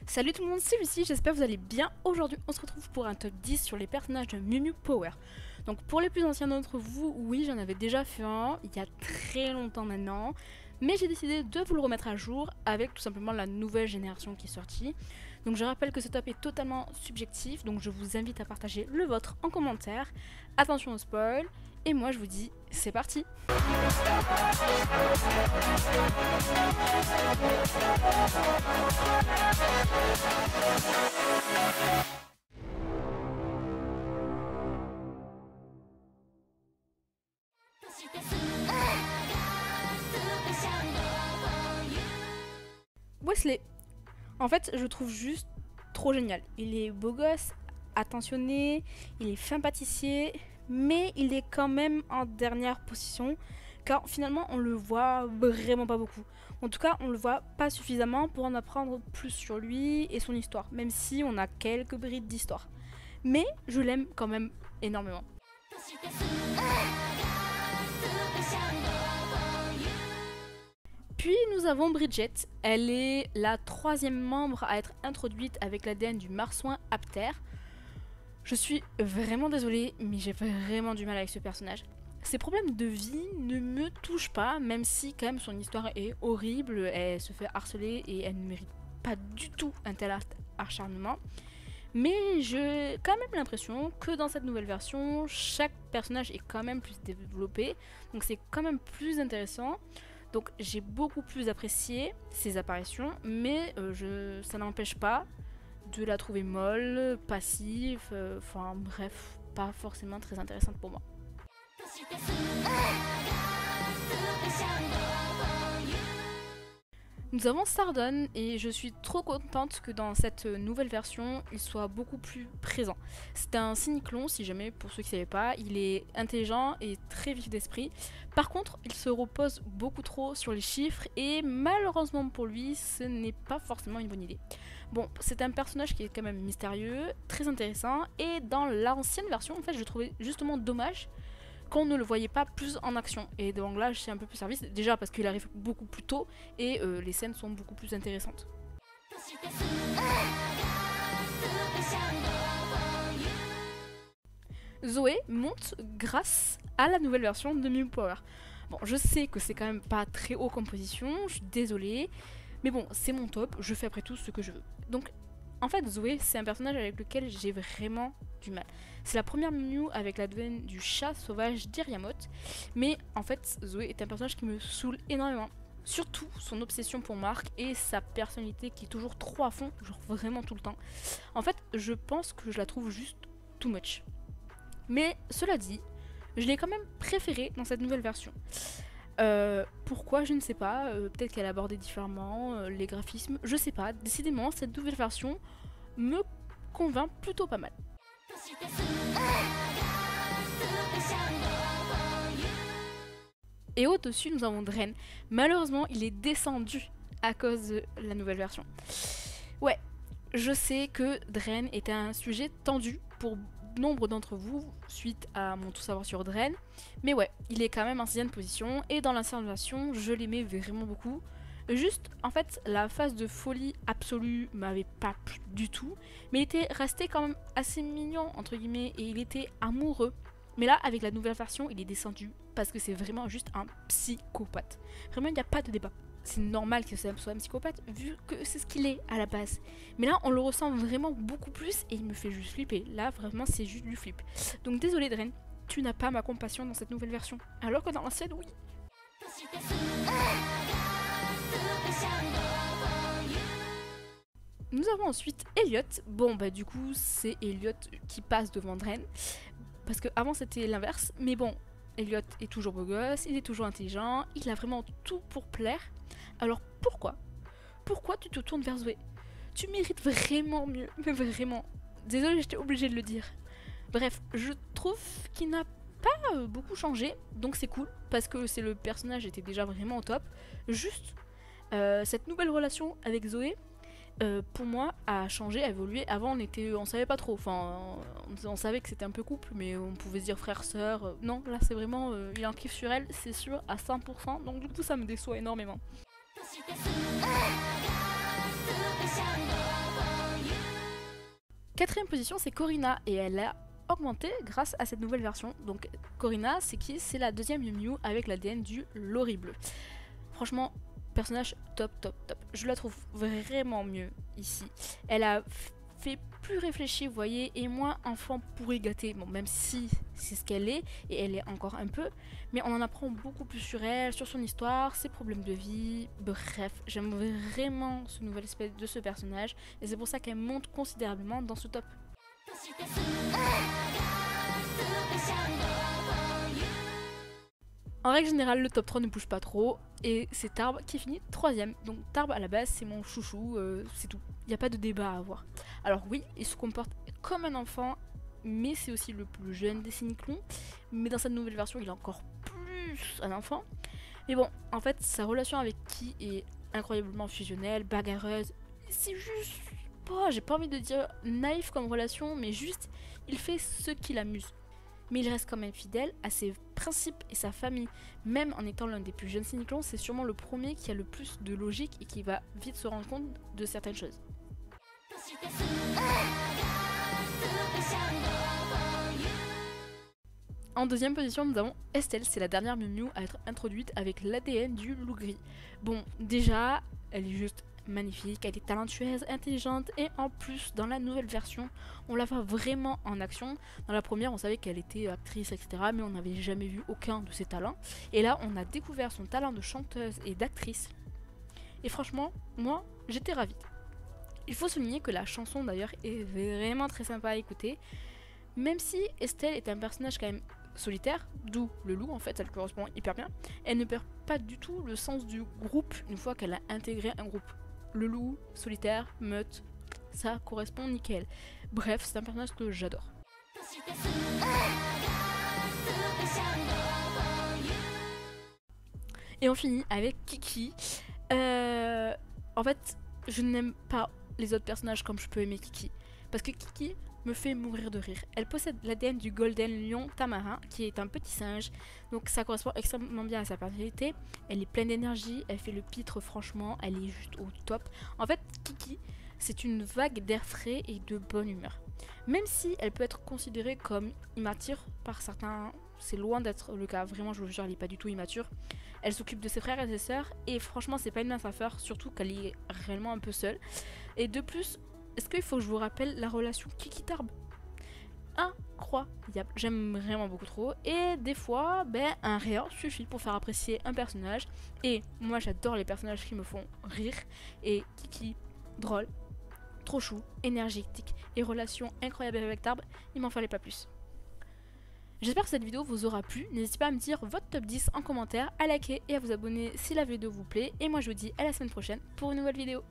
Salut tout le monde, c'est Lucie, j'espère que vous allez bien. Aujourd'hui, on se retrouve pour un top 10 sur les personnages de Mew Mew Power. Donc pour les plus anciens d'entre vous, oui, j'en avais déjà fait un, il y a très longtemps maintenant. Mais j'ai décidé de vous le remettre à jour avec tout simplement la nouvelle génération qui est sortie. Donc je rappelle que ce top est totalement subjectif, donc je vous invite à partager le vôtre en commentaire. Attention au spoil, et moi je vous dis, c'est parti! Wesley, en fait, je trouve juste trop génial. Il est beau gosse, attentionné, il est fin pâtissier, mais il est quand même en dernière position, car finalement on le voit vraiment pas beaucoup. En tout cas, on le voit pas suffisamment pour en apprendre plus sur lui et son histoire, même si on a quelques brides d'histoire. Mais je l'aime quand même énormément. Puis nous avons Bridget, elle est la troisième membre à être introduite avec l'ADN du marsouin Apter. Je suis vraiment désolée, mais j'ai vraiment du mal avec ce personnage. Ses problèmes de vie ne me touchent pas, même si quand même son histoire est horrible, elle se fait harceler et elle ne mérite pas du tout un tel acharnement. Mais j'ai quand même l'impression que dans cette nouvelle version, chaque personnage est quand même plus développé, donc c'est quand même plus intéressant. Donc j'ai beaucoup plus apprécié ses apparitions, mais ça n'empêche pas de la trouver molle, passive, enfin bref, pas forcément très intéressante pour moi. Nous avons Sardone et je suis trop contente que dans cette nouvelle version, il soit beaucoup plus présent. C'est un cyniclon, si jamais, pour ceux qui ne savaient pas, il est intelligent et très vif d'esprit. Par contre, il se repose beaucoup trop sur les chiffres et malheureusement pour lui, ce n'est pas forcément une bonne idée. Bon, c'est un personnage qui est quand même mystérieux, très intéressant, et dans l'ancienne version, en fait, je trouvais justement dommage qu'on ne le voyait pas plus en action. Et donc là, je suis un peu plus service, déjà parce qu'il arrive beaucoup plus tôt et les scènes sont beaucoup plus intéressantes. Zoé monte grâce à la nouvelle version de Mew Power. Bon, je sais que c'est quand même pas très haut comme position, je suis désolée, mais bon, c'est mon top, je fais après tout ce que je veux. Donc, en fait, Zoé, c'est un personnage avec lequel j'ai vraiment du mal. C'est la première Mew avec l'advent du chat sauvage d'Iriamot, mais en fait, Zoé est un personnage qui me saoule énormément. Surtout son obsession pour Marc et sa personnalité qui est toujours trop à fond, genre vraiment tout le temps. En fait, je pense que je la trouve juste too much. Mais cela dit, je l'ai quand même préférée dans cette nouvelle version. Pourquoi, je ne sais pas, peut-être qu'elle abordait différemment les graphismes, je sais pas, décidément cette nouvelle version me convainc plutôt pas mal. Et au-dessus nous avons Dren, malheureusement il est descendu à cause de la nouvelle version. Ouais, je sais que Dren est un sujet tendu pour nombre d'entre vous suite à mon tout savoir sur Dren, mais ouais, il est quand même en 6ème position et dans l'ancienne version je l'aimais vraiment beaucoup. Juste, en fait, la phase de folie absolue m'avait pas plu du tout, mais il était resté quand même assez mignon entre guillemets et il était amoureux. Mais là, avec la nouvelle version, il est descendu parce que c'est vraiment juste un psychopathe. Vraiment, il n'y a pas de débat. C'est normal que ce soit un psychopathe vu que c'est ce qu'il est à la base. Mais là, on le ressent vraiment beaucoup plus et il me fait juste flipper. Là, vraiment, c'est juste du flip. Donc désolé Dren, tu n'as pas ma compassion dans cette nouvelle version. Alors que dans l'ancienne, oui. Nous avons ensuite Elliot. Bon, bah du coup, c'est Elliot qui passe devant Dren. Parce que avant c'était l'inverse. Mais bon, Elliot est toujours beau gosse, il est toujours intelligent, il a vraiment tout pour plaire. Alors pourquoi tu te tournes vers Zoé? Tu mérites vraiment mieux, mais vraiment. Désolée, j'étais obligée de le dire. Bref, je trouve qu'il n'a pas beaucoup changé, donc c'est cool, parce que le personnage était déjà vraiment au top. Juste, cette nouvelle relation avec Zoé, pour moi, a changé, a évolué. Avant, on savait pas trop. Enfin, on savait que c'était un peu couple, mais on pouvait se dire frère-sœur. Non, là, c'est vraiment, il en kiffe sur elle, c'est sûr, à 100%. Donc du coup, ça me déçoit énormément. Quatrième position, c'est Corina, et elle a augmenté grâce à cette nouvelle version. Donc Corina, c'est qui? C'est la deuxième Miu Miu avec l'ADN du Lori bleu. Franchement, personnage top, top, top. Je la trouve vraiment mieux ici. Elle a fait plus réfléchi, vous voyez, et moins enfant pourri gâté. Bon, même si c'est ce qu'elle est, et elle est encore un peu, mais on en apprend beaucoup plus sur elle, sur son histoire, ses problèmes de vie. Bref, j'aime vraiment ce nouvel aspect de ce personnage, et c'est pour ça qu'elle monte considérablement dans ce top. En règle générale, le top 3 ne bouge pas trop, et c'est Tarbes qui finit 3ème. Donc Tarbes à la base, c'est mon chouchou, c'est tout. Il n'y a pas de débat à avoir. Alors oui, il se comporte comme un enfant, mais c'est aussi le plus jeune des Cyclons. Mais dans cette nouvelle version, il est encore plus un enfant. Mais bon, en fait, sa relation avec Ki est incroyablement fusionnelle, bagarreuse. C'est juste... Oh, j'ai pas envie de dire naïf comme relation, mais juste, il fait ce qui l'amuse. Mais il reste quand même fidèle à ses principes et sa famille. Même en étant l'un des plus jeunes Cyclons, c'est sûrement le premier qui a le plus de logique et qui va vite se rendre compte de certaines choses. En deuxième position, nous avons Estelle, c'est la dernière Miu Miu à être introduite avec l'ADN du loup gris. Bon, déjà, elle est juste magnifique, elle est talentueuse, intelligente, et en plus, dans la nouvelle version, on la voit vraiment en action. Dans la première, on savait qu'elle était actrice, etc., mais on n'avait jamais vu aucun de ses talents. Et là, on a découvert son talent de chanteuse et d'actrice. Et franchement, moi, j'étais ravie. Il faut souligner que la chanson, d'ailleurs, est vraiment très sympa à écouter. Même si Estelle est un personnage quand même solitaire, d'où le loup, en fait, ça le correspond hyper bien, elle ne perd pas du tout le sens du groupe une fois qu'elle a intégré un groupe. Le loup, solitaire, meute, ça correspond nickel. Bref, c'est un personnage que j'adore. Et on finit avec Kiki. En fait, je n'aime pas les autres personnages comme je peux aimer Kiki. Parce que Kiki me fait mourir de rire. Elle possède l'ADN du Golden Lion Tamarin, qui est un petit singe. Donc ça correspond extrêmement bien à sa personnalité. Elle est pleine d'énergie, elle fait le pitre franchement, elle est juste au top. En fait, Kiki, c'est une vague d'air frais et de bonne humeur. Même si elle peut être considérée comme immature par certains, c'est loin d'être le cas. Vraiment, je vous jure, elle n'est pas du tout immature. Elle s'occupe de ses frères et ses sœurs, et franchement, c'est pas une mince affaire, surtout qu'elle est réellement un peu seule. Et de plus, est-ce qu'il faut que je vous rappelle la relation Kiki-Tarbes? Incroyable, j'aime vraiment beaucoup trop. Et des fois, un rien suffit pour faire apprécier un personnage. Et moi, j'adore les personnages qui me font rire. Et Kiki, drôle, trop chou, énergétique et relation incroyable avec Tarbes, il m'en fallait pas plus. J'espère que cette vidéo vous aura plu. N'hésitez pas à me dire votre top 10 en commentaire, à liker et à vous abonner si la vidéo vous plaît. Et moi, je vous dis à la semaine prochaine pour une nouvelle vidéo.